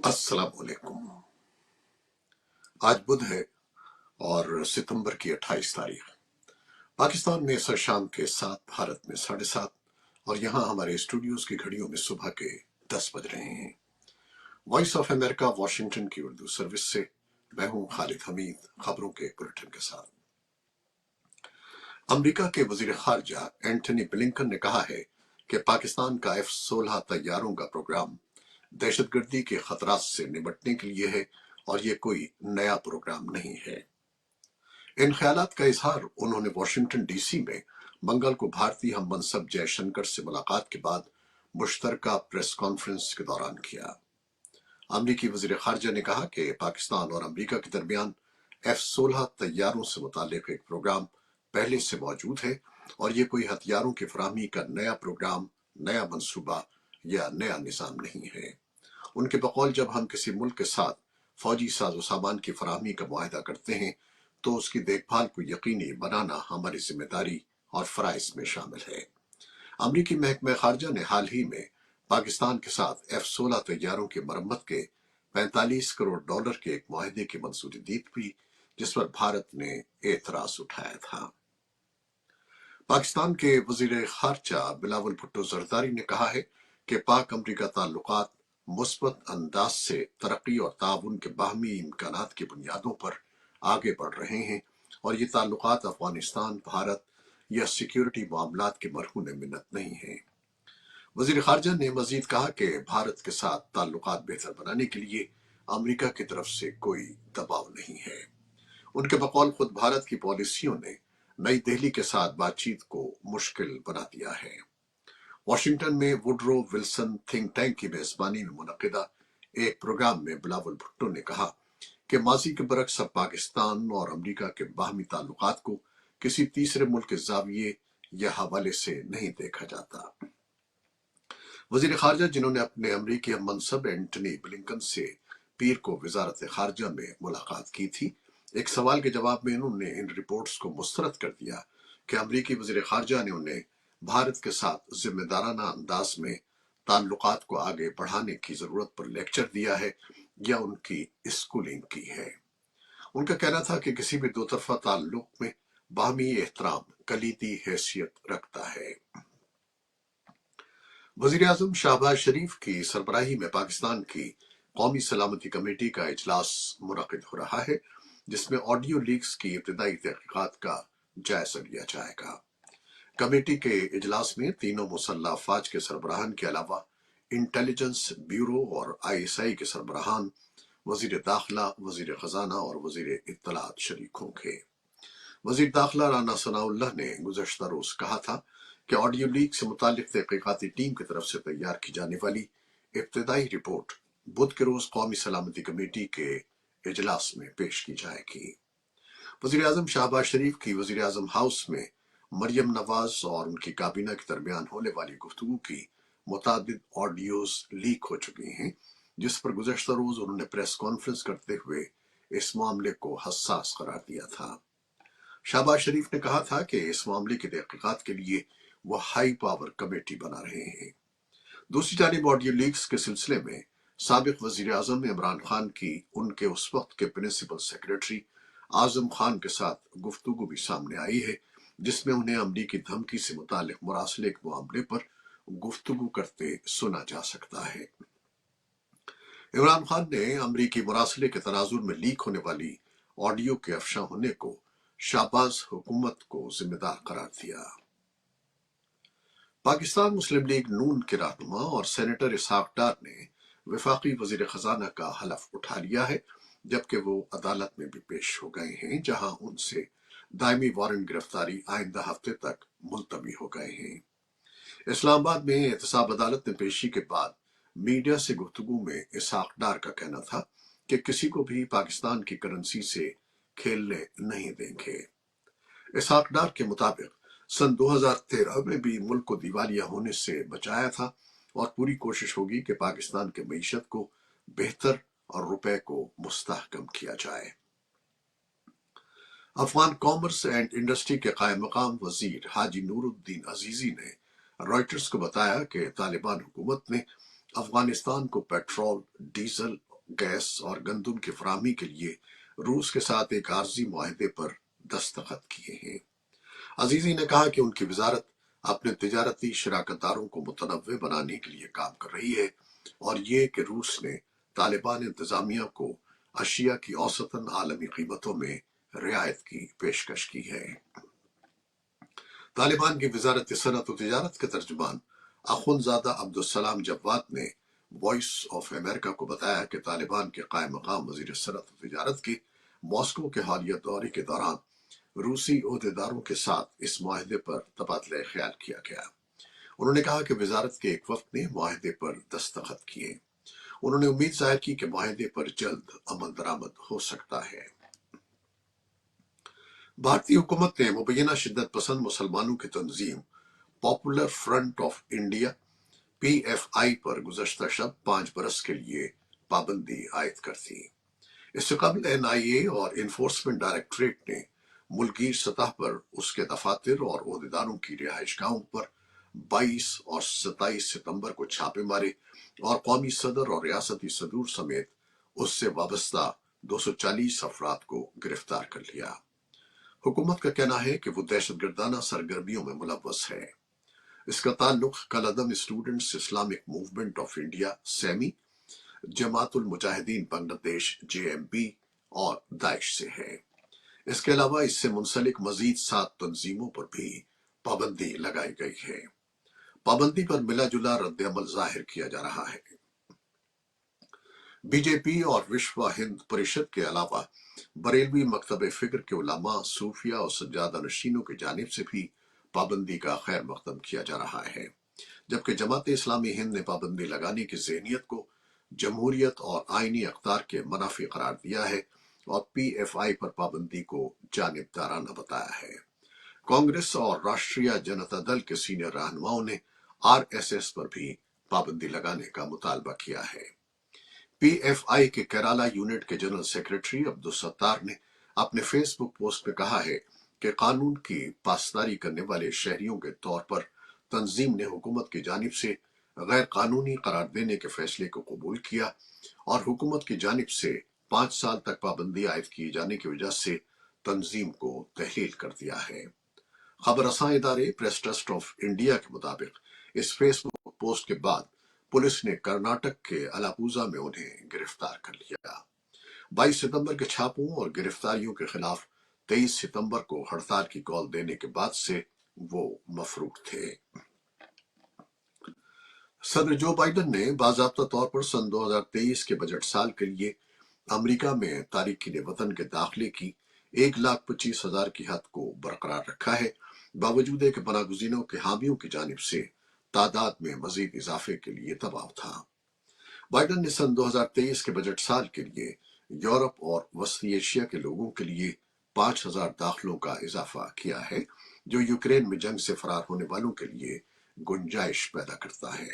अस्सलाम वालेकुम। आज बुध है और सितंबर की 28 तारीख। पाकिस्तान में सर शाम के 7, भारत में 7:30 और यहाँ हमारे स्टूडियोज की घड़ियों में सुबह के 10 बज रहे हैं। वॉइस ऑफ अमेरिका वॉशिंगटन की उर्दू सर्विस से मैं हूँ खालिद हमीद, खबरों के बुलेटिन के साथ। अमेरिका के वजीर खारजा एंटनी ब्लिंकन ने कहा है कि पाकिस्तान का F-16 तैयारों का प्रोग्राम दहशतगर्दी के खतरात से निपटने के लिए है और ये कोई नया प्रोग्राम नहीं है। इन ख्यालात का इजहार उन्होंने वाशिंगटन डीसी में मंगल को भारतीय हम मनसब जयशंकर से मुलाकात के बाद मुश्तरका प्रेस कॉन्फ्रेंस के दौरान किया। अमरीकी वजीर खारजा ने कहा कि पाकिस्तान और अमरीका के दरमियान F-16 तैयारों से मुतालिक एक प्रोग्राम पहले से मौजूद है और ये कोई हथियारों की फराहमी का नया प्रोग्राम, नया मंसूबा या नया निज़ाम नहीं है। उनके बकौल जब हम किसी मुल्क के साथ फौजी साजो सामान की फराहमी का मुआहदा करते हैं तो उसकी देखभाल को यकीनी बनाना हमारी जिम्मेदारी और फराइज में शामिल है। अमरीकी महकमा खारजा ने हाल ही में पाकिस्तान के साथ F-16 तैयारों की मरम्मत के $45 करोड़ के एक मुआहदे की मंजूरी दी थी, जिस पर भारत ने एतराज उठाया था। पाकिस्तान के वजीर खारजा बिलावल भुट्टो जरदारी ने कहा है कि पाक अमरीका ताल्लुकात मुस्बत अंदाज से तरक्की और ताउन के बाहमी इम्कानात की बुनियादों पर आगे बढ़ रहे हैं और ये ताल्लुकात अफगानिस्तान, भारत या सिक्योरिटी मामलात के मरहून मिन्नत नहीं है। वजीर खारजा ने मजीद कहा कि भारत के साथ ताल्लुकात बेहतर बनाने के लिए अमरीका की तरफ से कोई दबाव नहीं है। उनके बकौल खुद भारत की पॉलिसियों ने नई दिल्ली के साथ बातचीत को मुश्किल बना दिया है। वाशिंगटन में वुडरो विल्सन थिंक टैंक की मेजबानी में मुनक्किदा एक प्रोग्राम में बिलावल भुट्टो ने कहा कि माजी के बरक्स अब पाकिस्तान और अमरीका के बाहमी ताल्लुकात को किसी तीसरे मुल्क के जाविये या हवाले से नहीं देखा जाता। वजीर खारजा जिन्होंने अपने अमरीकी हम मनसब एंटनी ब्लिंकन से पीर को वजारत खारजा में मुलाकात की थी, एक सवाल के जवाब में उन्होंने इन रिपोर्ट्स को मुस्तरद कर दिया कि अमरीकी वजीर खारजा ने उन्हें भारत के साथ जिम्मेदाराना अंदाज में ताल्लुकात को आगे बढ़ाने की जरूरत पर लेक्चर दिया है या उनकी स्कूलिंग की है। उनका कहना था कि किसी भी दो तरफा ताल्लुक में बाहमी एहतराम कलीदी हैसियत रखता है। वजीर आजम शहबाज शरीफ की सरबराही में पाकिस्तान की कौमी सलामती कमेटी का इजलास मुनक्किद हो रहा है, जिसमें ऑडियो लीक्स की इब्तदाई तहकीकात का जायजा लिया जाएगा। कमेटी के इजलास में तीनों मुसल्लह अफवाज के सरबराहान के अलावा इंटेलिजेंस ब्यूरो और ISI के सरबराहान, वजीर दाखिला, वजीर खजाना और वजीर इत्तलात शरीक होंगे। वजीर दाखिला राना सनाउल्लाह ने गुज़श्ता रोज कहा था कि ऑडियो लीक से मुतालिक तहकीकाती टीम की तरफ से तैयार की जाने वाली इब्तदाई रिपोर्ट बुध के रोज कौमी सलामती कमेटी के इजलास में पेश की जाएगी। वजीर आजम शहबाज शरीफ की वजीर आजम हाउस में मरियम नवाज और उनकी काबीना के दरमियान होने वाली गुफ्तगू की मुतादिद ऑडियोज लीक हो चुकी हैं, जिस पर गुज़श्ता रोज उन्होंने प्रेस कॉन्फ्रेंस करते हुए इस मामले को हसास करार दिया था। शहबाज शरीफ ने कहा था कि इस मामले की तहकीकात के लिए वो हाई पावर कमेटी बना रहे हैं। दूसरी जानिब ऑडियो लीक्स के सिलसिले में साबिक वजीर आजम इमरान खान की उनके उस वक्त के प्रिंसिपल सेक्रेटरी आजम खान के साथ गुफ्तगू भी सामने आई है, जिसमें उन्हें अमरीकी धमकी से मुतालिक मुरासले के मामले पर गुफ्तगू करते सुना जा सकता है। इमरान खान ने अमरीकी मुरासले के तनाजुर में लीक होने वाली ऑडियो के अफशा होने को शाहबाज हुकूमत को जिम्मेदार करार दिया। पाकिस्तान मुस्लिम लीग नून के रहनुमा और सेनेटर इसहाक डार ने वफाकी वजीर खजाना का हलफ उठा लिया है, जबकि वो अदालत में भी पेश हो गए हैं, जहां उनसे दायमी वारंट गिरफ्तारी आइंदा हफ्ते तक मुलतवी हो गए हैं। इस्लामाबाद में एहतसाब अदालत में पेशी के बाद मीडिया से गुफ्तगू में इसहाक डार का कहना था कि किसी को भी पाकिस्तान की करेंसी से खेलने नहीं देंगे। इसहाक डार के मुताबिक सन 2013 में भी मुल्क को दिवालिया होने से बचाया था और पूरी कोशिश होगी कि पाकिस्तान की मईशत को बेहतर और रुपए को मुस्तहकम किया जाए। अफगान कॉमर्स एंड इंडस्ट्री के कायम मकाम वजीर हाजी नूरुद्दीन अजीजी ने रॉयटर्स को बताया कि तालिबान हुकूमत ने अफगानिस्तान को पेट्रोल, डीजल गैस और गंदम की फराहमी के लिए रूस के साथ एक आर्जी मुआहदे पर दस्तखत किए हैं। अजीजी ने कहा कि उनकी वजारत अपने तिजारती शराकतदारों को मुतनव्वे बनाने के लिए काम कर रही है और ये कि रूस ने तालिबान इंतजामिया को अशिया की औसतन आलमी कीमतों में रियायत की पेशकश की है। तालिबान की वजारत सनत व तिजारत के तर्जुमान अखुनजादा अब्दुलसलाम जव्वाद ने वॉइस ऑफ अमेरिका को बताया कि तालिबान के कायम मकाम वजीर सनत व तिजारत की मॉस्को के हालिया दौरे के दौरान रूसी ओहदेदारों के साथ इस मुआहदे पर तबादला ख्याल किया गया। उन्होंने कहा कि वजारत के एक वक्त ने मुआहदे पर दस्तखत किए। उन्होंने उम्मीद जाहिर की कि मुआहदे पर जल्द अमल दरामद हो सकता है। भारतीय हुकूमत ने मुबैना शिद्दत पसंद मुसलमानों की तंजीम Popular Front of India PFI पर गुज़श्ता शब 5 बरस के लिए पाबंदी आयद कर दी। इससे कबल NIA और इन्फोर्समेंट डायरेक्टरेट ने मुल्की सतह पर उसके दफातर और ओहदेदारों की रिहाइशगाहों पर 22 और 27 सितंबर को छापे मारे और कौमी सदर और रियासती सदूर समेत उससे वाबस्ता 240 अफराद को गिरफ्तार कर लिया। हुकूमत का कहना है कि वो दहशतगर्दाना सरगर्मियों में मुलव्वस है। इसका ताल्लुक कलअदम Students Islamic Movement of India SIMI, Jamatul Mujahideen Bangladesh JMB और दाइश से है। इसके अलावा इससे मुंसलिक मजीद 7 तंजीमों पर भी पाबंदी लगाई गई है। पाबंदी पर मिला जुला रद्द-ए-अमल जाहिर किया जा रहा है। बीजेपी और विश्व हिंद परिषद के अलावा बरेलवी मकतब फिक्र के उलमा, सूफिया और सज्जादा नशीनों की जानिब से भी पाबंदी का खैर मकदम किया जा रहा है, जबकि जमात इस्लामी हिंद ने पाबंदी लगाने की ज़हनियत को जमहूरियत और आईनी अख्तार के मनाफी करार दिया है और PFI पर पाबंदी को जानिबदाराना बताया है। कांग्रेस और राष्ट्रीय जनता दल के सीनियर रहनुमाओं ने RSS पर भी पाबंदी लगाने का मुतालबा किया है। PFI के केराला यूनिट के जनरल सेक्रेटरी अब्दुल सत्तार ने अपने फेसबुक पोस्ट में कहा है कि कानून की पासदारी करने वाले शहरियों के तौर पर तंजीम ने हुकूमत की जानिब से गैर कानूनी करार देने के फैसले को कबूल किया और हुकूमत की जानिब से 5 साल तक पाबंदी आयद किए जाने की वजह से तंजीम को तहलील कर दिया है। खबर रसां इदारे प्रेस ट्रस्ट ऑफ इंडिया के मुताबिक इस फेसबुक पोस्ट के बाद पुलिस ने कर्नाटक के अलापुजा में उन्हें गिरफ्तार कर लिया। 22 सितंबर के छापों और गिरफ्तारियों के खिलाफ 23 सितंबर को हड़ताल की कॉल देने के बाद से वो मफरूक थे। सदर जो बाइडन ने बाज़ाब्ता तौर पर सन 2023 के बजट साल के लिए अमेरिका में तारिकीन वतन के दाखिले की 1,25,000 की हद को बरकरार रखा है, बावजूद के पनागुज़ीनों के हामियों की जानिब से तादाद में मजीद इजाफे के लिए दबाव था। बाइडन ने सन 2023 के बजट साल के लिए यूरोप और वस्ती एशिया के लोगों के लिए 5,000 दाखिलों का इजाफा किया है, जो यूक्रेन में जंग से फरार होने वालों के लिए गुंजाइश पैदा करता है।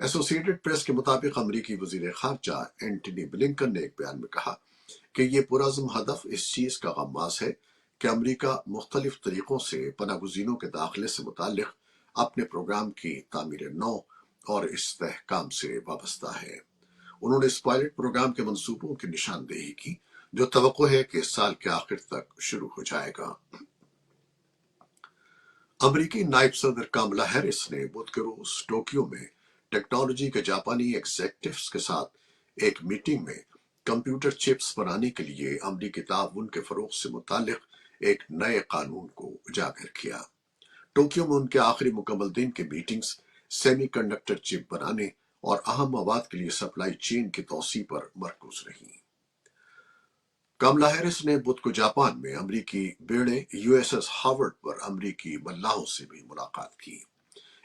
एसोसिएटेड प्रेस के मुताबिक अमरीकी वजीर खारजा एंटनी ब्लिंकन ने एक बयान में कहा कि ये पुरज़्म हदफ इस चीज का गम्मास है कि अमरीका मुख्तलिफ तरीकों से पनागुज़ीनों के दाखिले से मुताल्लिक अपने प्रोग्राम की तामीर नौ और इस्तेहकाम से वाबस्ता है। उन्होंने इस पायलट प्रोग्राम के मंसूबों की निशानदेही की, जो तवक्को है कि इस साल के आखिर तक शुरू हो जाएगा। अमरीकी नायब सदर कामला हैरिस ने बुध के रोज टोक्यो में टेक्नोलॉजी के जापानी एग्जेक्टिव्स के साथ एक मीटिंग में कंप्यूटर चिप्स बनाने के लिए अमरीकी ताउन के फरोग से मुतालिक एक नए कानून को उजागर किया। टोक्यो में उनके आखिरी मुकम्मल दिन की मीटिंग्स सेमीकंडक्टर चिप बनाने और अहम मवाद के लिए सप्लाई चेन की तौसी पर मरकूज रही। कमला हैरिस ने बुध को जापान में अमरीकी बेड़े USS हार्वर्ड पर अमरीकी मल्लाहों से भी मुलाकात की।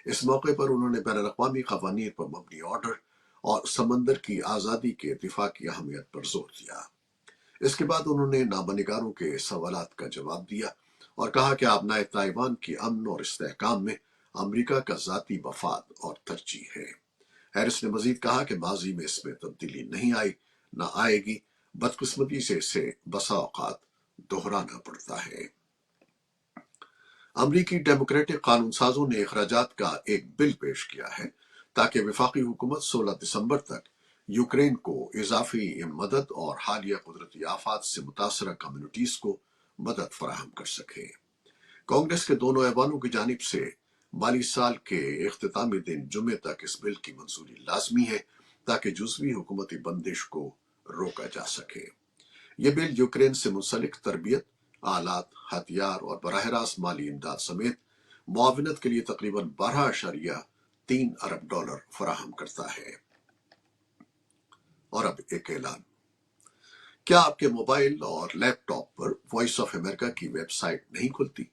इस मौके पर उन्होंने बैनुल-अक़वामी क़वानीन पर मबनी ऑर्डर और समंदर की आज़ादी के दिफा की अहमियत पर जोर दिया। इसके बाद उन्होंने नामनिगारों के सवालात का जवाब दिया और कहा कि आबनाए ताइवान की अमन और इस्तेहकाम में अमरीका का ज़ाती मफाद और तरजीह है। हैरिस ने मजीद कहा कि माजी में इसमें तब्दीली नहीं आई, न आएगी, बदकिस्मती से इसे बसा औकात दोहराना पड़ता है। अमरीकी डेमोक्रेटिक कानून साजों ने अखराजात का एक बिल पेश किया है ताकि वफाकी हुकूमत 16 दिसंबर तक यूक्रेन को इजाफी मदद और हालिया कुदरती आफात से मुतासरा कम्युनिटीज को मदद फराहम कर सके। कांग्रेस के दोनों ऐवानों की जानिब से माली साल के इख्तितामी दिन जुमे तक इस बिल की मंजूरी लाजमी है ताकि जुज़वी हुकूमती बंदिश को रोका जा सके। ये बिल यूक्रेन से मुंसलिक तरबियत, आलात, हथियार और बराह रास्त माली इमदाद समेत मुआवनत के लिए तकरीबन 12.3 अरब डॉलर फराहम करता है। और अब एक ऐलान। क्या आपके मोबाइल और लैपटॉप पर वॉइस ऑफ अमेरिका की वेबसाइट नहीं खुलती?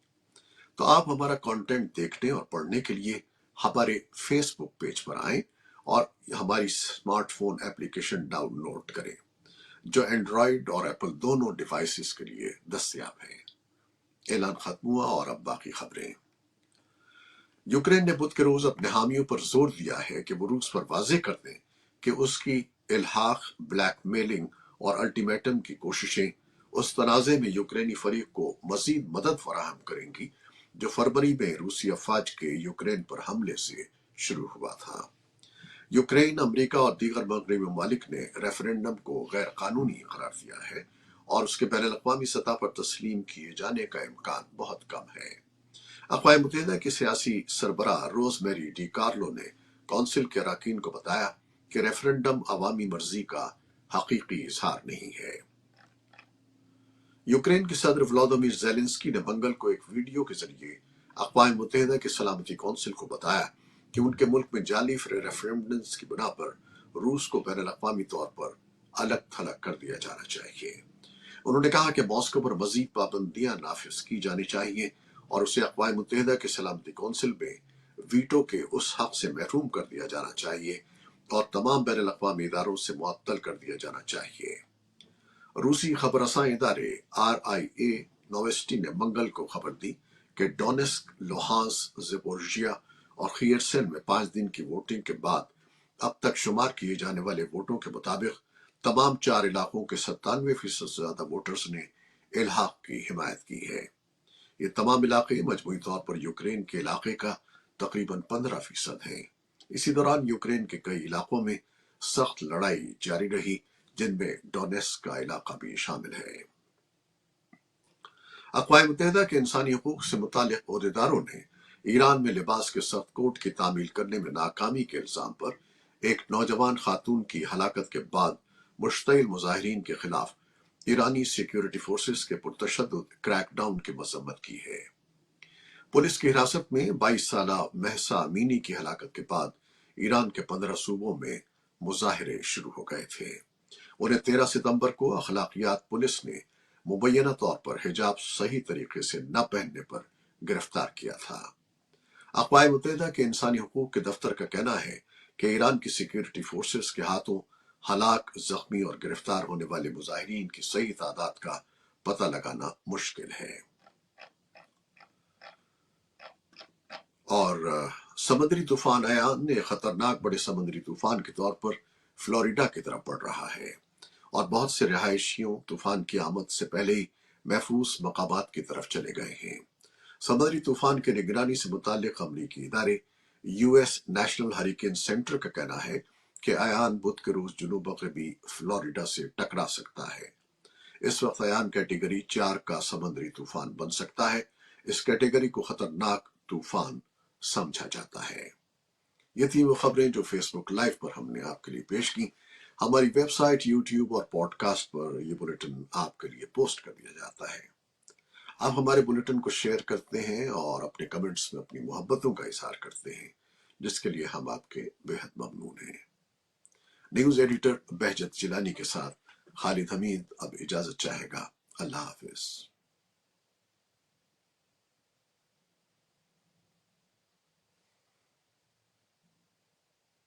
तो आप हमारा कंटेंट देखने और पढ़ने के लिए हमारे फेसबुक पेज पर आएं और हमारी स्मार्टफोन एप्लीकेशन डाउनलोड करें, जो एंड्रॉयड और एप्पल दोनों डिवाइसेस के लिए दस्तयाब है। ऐलान खत्म हुआ और अब बाकी खबरें। यूक्रेन ने बुध के रोज अपने हामियों पर जोर दिया है कि वो रूस पर वाजे कर दें कि उसकी इल्हाक, ब्लैकमेलिंग और अल्टीमेटम की कोशिशें उस तनाज़े में यूक्रेनी फरीक को मजीद मदद फराहम करेंगी जो फरवरी में रूसी अफवाज के यूक्रेन पर हमले से शुरू हुआ था। यूक्रेन, अमेरिका और दीगर मगरबी ममालिक ने रेफरेंडम को गैर कानूनी करार दिया है और उसके बैन अवी सतह पर तस्लीम किए जाने का इम्कान बहुत कम है। अक़वाम मुत्तहिदा की सियासी सरबराह रोजमेरी डी कार्लो ने कौंसिल के अरकान को बताया कि रेफरेंडम अवामी मर्जी का हकीकी इजहार नहीं है। यूक्रेन के सदर व्लादिमीर ज़ेलेंस्की ने मंगल को एक वीडियो के जरिए अक़वाम मुत्तहिदा की सलामती कौंसिल को बताया कि उनके मुल्क में जाली रेफरेंडम्स की बिना पर रूस को बैन अवी तौर पर अलग थलग कर दिया जाना चाहिए। उन्होंने कहा कि मॉस्को पर मजीद पाबंदियां नाफिज की जानी चाहिए और उसे अक़वाम मुत्तहिदा की सलामती कौंसिल में वीटो के उस हक से महरूम कर दिया जाना चाहिए और तमाम बैन अवी इदारों से मुअत्तल कर दिया जाना चाहिए। रूसी खबर रसां इदारे RIA नोवेस्टी ने मंगल को खबर दी कि डोनेस्क, लुहांस्क, ज़पोरिजिया और खियरसन में 5 दिन की वोटिंग के बाद अब तक शुमार किए जाने वाले वोटों के मुताबिक तमाम 4 इलाकों के 97% से ज्यादा वोटर्स ने इल्हाक की हिमायत की है। ये तमाम इलाके मजमूई तौर पर यूक्रेन के इलाके का तकरीबन 15% हैं। इसी दौरान यूक्रेन के कई इलाकों में सख्त लड़ाई जारी रही, जिनमें डोनेस्क का इलाका भी शामिल है। अक़वाम मुत्तहिदा के इंसानी हकूक से मुताल्लिक़ ओहदेदारों ने ईरान में लिबास के सख्त कोड की तामील करने में नाकामी के इल्जाम पर एक नौजवान खातून की हलाकत के बाद मुश्तइल मुजाहिरीन के खिलाफ ईरानी सिक्योरिटी फोर्सेस के पुरतशद्दुद क्रैकडाउन की मजम्मत की है। पुलिस की हिरासत में 22 साला महसा अमीनी की हलाकत के बाद ईरान के 15 सूबों में मुजाहिरे शुरू हो गए थे। उन्हें 13 सितंबर को अखलाकियात पुलिस ने मुबैना तौर पर हिजाब सही तरीके से न पहनने पर गिरफ्तार किया था। अक़वाम मुत्तहिदा के इंसानी हकूक के दफ्तर का कहना है कि ईरान की सिक्योरिटी फोर्सेस के हाथों हलाक, जख्मी और गिरफ्तार होने वाले मुजाहिरीन की सही तादाद का पता लगाना मुश्किल है। और समुद्री तूफान अयान ने खतरनाक बड़े समुद्री तूफान के तौर पर फ्लोरिडा की तरफ बढ़ रहा है और बहुत से रिहायशियों तूफान की आमद से पहले ही महफूज मकामात की तरफ चले गए हैं। समुद्री तूफान की निगरानी से मुताल्लिक अमरीकी इदारे US नेशनल हरिकेन सेंटर का कहना है कि अयान बुध के रोज जुनूब मगरबी फ्लोरिडा से टकरा सकता है। इस वक्त अयान कैटेगरी 4 का समुद्री तूफान बन सकता है। इस कैटेगरी को खतरनाक तूफान समझा जाता है। ये थी वो खबरें जो फेसबुक लाइव पर हमने आपके लिए पेश की। हमारी वेबसाइट, यूट्यूब और पॉडकास्ट पर ये बुलेटिन आपके लिए पोस्ट कर दिया जाता है। आप हमारे बुलेटिन को शेयर करते हैं और अपने कमेंट्स में अपनी मोहब्बतों का इजहार करते हैं, जिसके लिए हम आपके बेहद ममनून हैं। न्यूज एडिटर बहजत जिलानी के साथ खालिद हमीद अब इजाजत चाहेगा। अल्लाह हाफिज।